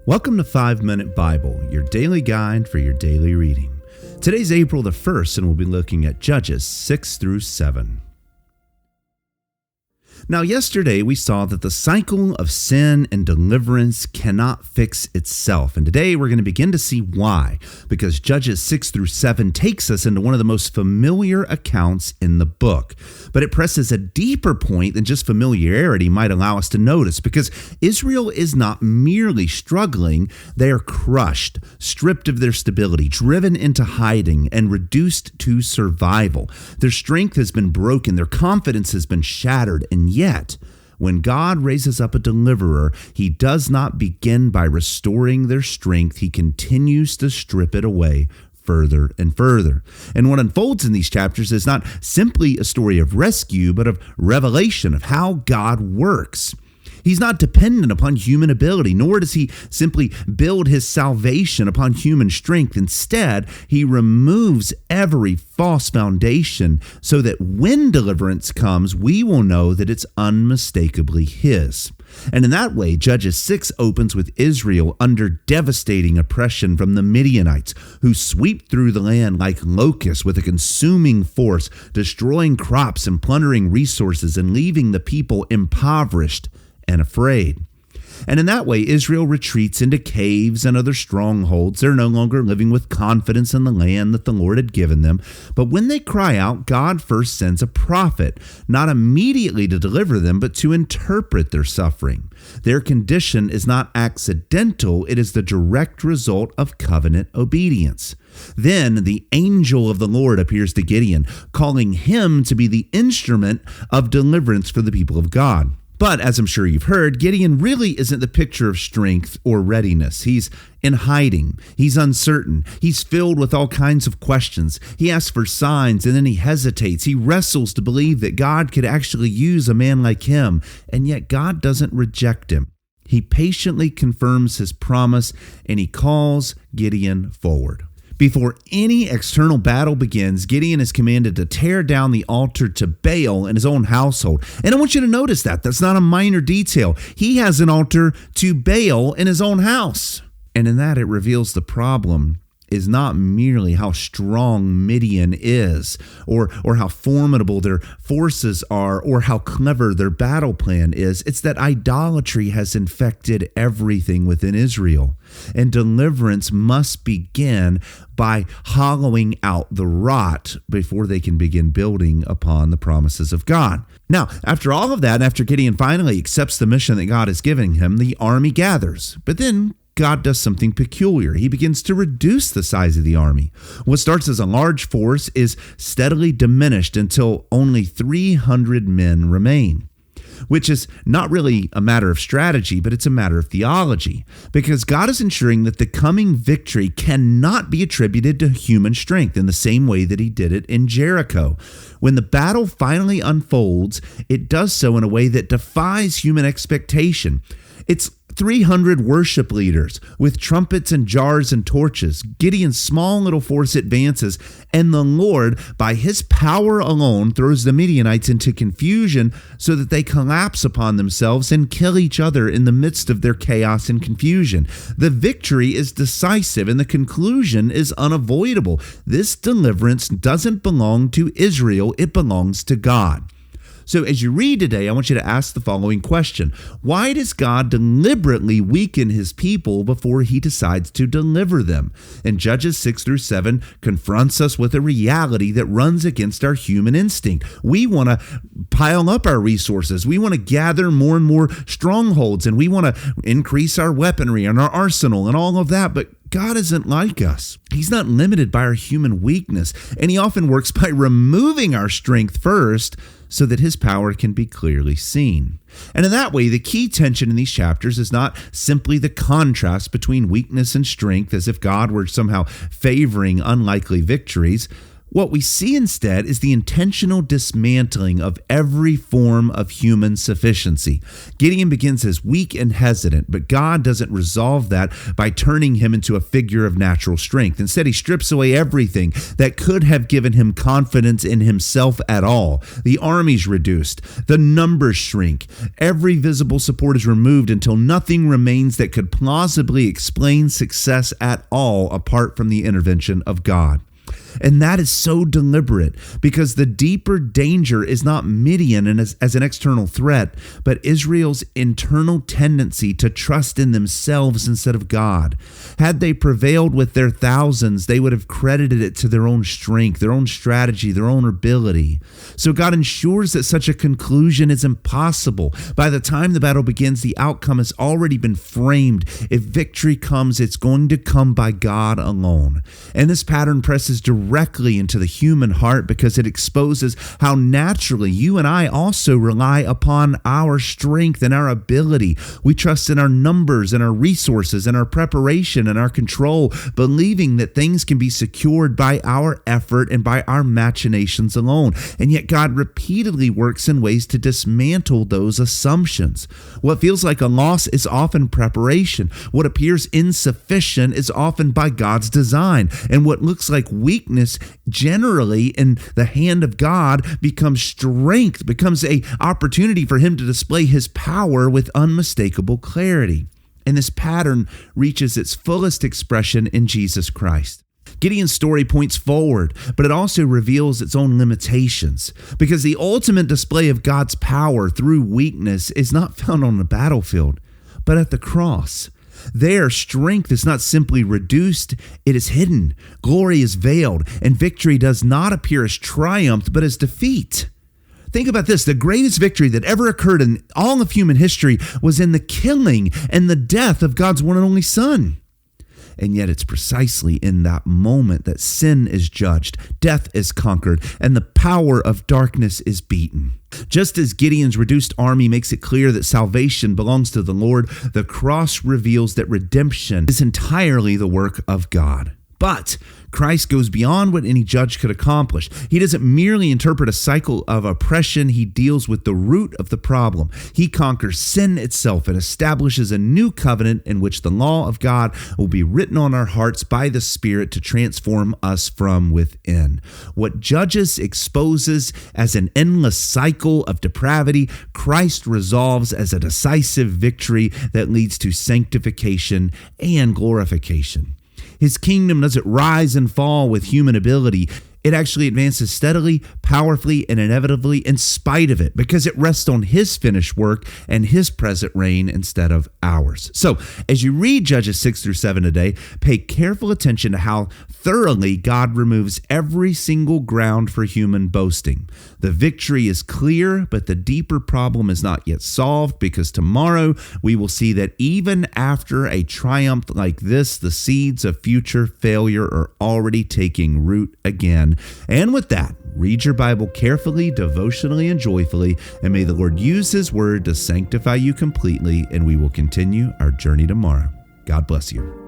Welcome to 5 Minute Bible, your daily guide for your daily reading. Today's April the 1st, and we'll be looking at Judges 6 through 7. Now, yesterday we saw that the cycle of sin and deliverance cannot fix itself. And today we're going to begin to see why, because Judges 6 through 7 takes us into one of the most familiar accounts in the book. But it presses a deeper point than just familiarity might allow us to notice, because Israel is not merely struggling, they are crushed, stripped of their stability, driven into hiding, and reduced to survival. Their strength has been broken, their confidence has been shattered, and yet, when God raises up a deliverer, he does not begin by restoring their strength. He continues to strip it away further and further. And what unfolds in these chapters is not simply a story of rescue, but of revelation of how God works. He's not dependent upon human ability, nor does he simply build his salvation upon human strength. Instead, he removes every false foundation so that when deliverance comes, we will know that it's unmistakably his. And in that way, Judges 6 opens with Israel under devastating oppression from the Midianites, who sweep through the land like locusts with a consuming force, destroying crops and plundering resources and leaving the people impoverished and afraid. And in that way, Israel retreats into caves and other strongholds. They're no longer living with confidence in the land that the Lord had given them. But when they cry out, God first sends a prophet, not immediately to deliver them, but to interpret their suffering. Their condition is not accidental. It is the direct result of covenant obedience. Then the angel of the Lord appears to Gideon, calling him to be the instrument of deliverance for the people of God. But as I'm sure you've heard, Gideon really isn't the picture of strength or readiness. He's in hiding. He's uncertain. He's filled with all kinds of questions. He asks for signs and then he hesitates. He wrestles to believe that God could actually use a man like him, and yet God doesn't reject him. He patiently confirms his promise and he calls Gideon forward. Before any external battle begins, Gideon is commanded to tear down the altar to Baal in his own household. And I want you to notice that. That's not a minor detail. He has an altar to Baal in his own house. And in that, it reveals the problem is not merely how strong Midian is, or how formidable their forces are, or how clever their battle plan is. It's that idolatry has infected everything within Israel. And deliverance must begin by hollowing out the rot before they can begin building upon the promises of God. Now, after all of that, after Gideon finally accepts the mission that God is giving him, the army gathers. But then God does something peculiar. He begins to reduce the size of the army. What starts as a large force is steadily diminished until only 300 men remain, which is not really a matter of strategy, but it's a matter of theology, because God is ensuring that the coming victory cannot be attributed to human strength in the same way that he did it in Jericho. When the battle finally unfolds, it does so in a way that defies human expectation. It's 300 worship leaders with trumpets and jars and torches. Gideon's small little force advances, and the Lord, by his power alone, throws the Midianites into confusion so that they collapse upon themselves and kill each other in the midst of their chaos and confusion. The victory is decisive, and the conclusion is unavoidable. This deliverance doesn't belong to Israel, it belongs to God. So as you read today, I want you to ask the following question. Why does God deliberately weaken his people before he decides to deliver them? And Judges 6 through 7 confronts us with a reality that runs against our human instinct. We want to pile up our resources. We want to gather more and more strongholds, and we want to increase our weaponry and our arsenal and all of that. But God isn't like us. He's not limited by our human weakness, and he often works by removing our strength first so that his power can be clearly seen. And in that way, the key tension in these chapters is not simply the contrast between weakness and strength, as if God were somehow favoring unlikely victories, What we see instead is the intentional dismantling of every form of human sufficiency. Gideon begins as weak and hesitant, but God doesn't resolve that by turning him into a figure of natural strength. Instead, he strips away everything that could have given him confidence in himself at all. The army's reduced, the numbers shrink, every visible support is removed until nothing remains that could plausibly explain success at all apart from the intervention of God. And that is so deliberate because the deeper danger is not Midian and as an external threat, but Israel's internal tendency to trust in themselves instead of God. Had they prevailed with their thousands, they would have credited it to their own strength, their own strategy, their own ability. So God ensures that such a conclusion is impossible. By the time the battle begins, the outcome has already been framed. If victory comes, it's going to come by God alone. And this pattern presses directly into the human heart because it exposes how naturally you and I also rely upon our strength and our ability. We trust in our numbers and our resources and our preparation and our control, believing that things can be secured by our effort and by our machinations alone. And yet God repeatedly works in ways to dismantle those assumptions. What feels like a loss is often preparation. What appears insufficient is often by God's design. And what looks like weakness generally in the hand of God becomes strength, becomes an opportunity for him to display his power with unmistakable clarity. And this pattern reaches its fullest expression in Jesus Christ. Gideon's story points forward, but it also reveals its own limitations because the ultimate display of God's power through weakness is not found on the battlefield, but at the cross. There, strength is not simply reduced, it is hidden. Glory is veiled, and victory does not appear as triumph, but as defeat. Think about this. The greatest victory that ever occurred in all of human history was in the killing and the death of God's one and only Son. And yet it's precisely in that moment that sin is judged, death is conquered, and the power of darkness is beaten. Just as Gideon's reduced army makes it clear that salvation belongs to the Lord, the cross reveals that redemption is entirely the work of God. But Christ goes beyond what any judge could accomplish. He doesn't merely interpret a cycle of oppression. He deals with the root of the problem. He conquers sin itself and establishes a new covenant in which the law of God will be written on our hearts by the Spirit to transform us from within. What Judges exposes as an endless cycle of depravity, Christ resolves as a decisive victory that leads to sanctification and glorification. His kingdom doesn't rise and fall with human ability. It actually advances steadily, powerfully, and inevitably in spite of it because it rests on his finished work and his present reign instead of ours. So as you read Judges 6-7 today, pay careful attention to how thoroughly God removes every single ground for human boasting. The victory is clear, but the deeper problem is not yet solved because tomorrow we will see that even after a triumph like this, the seeds of future failure are already taking root again. And with that, read your Bible carefully, devotionally, and joyfully, and may the Lord use his word to sanctify you completely, and we will continue our journey tomorrow. God bless you.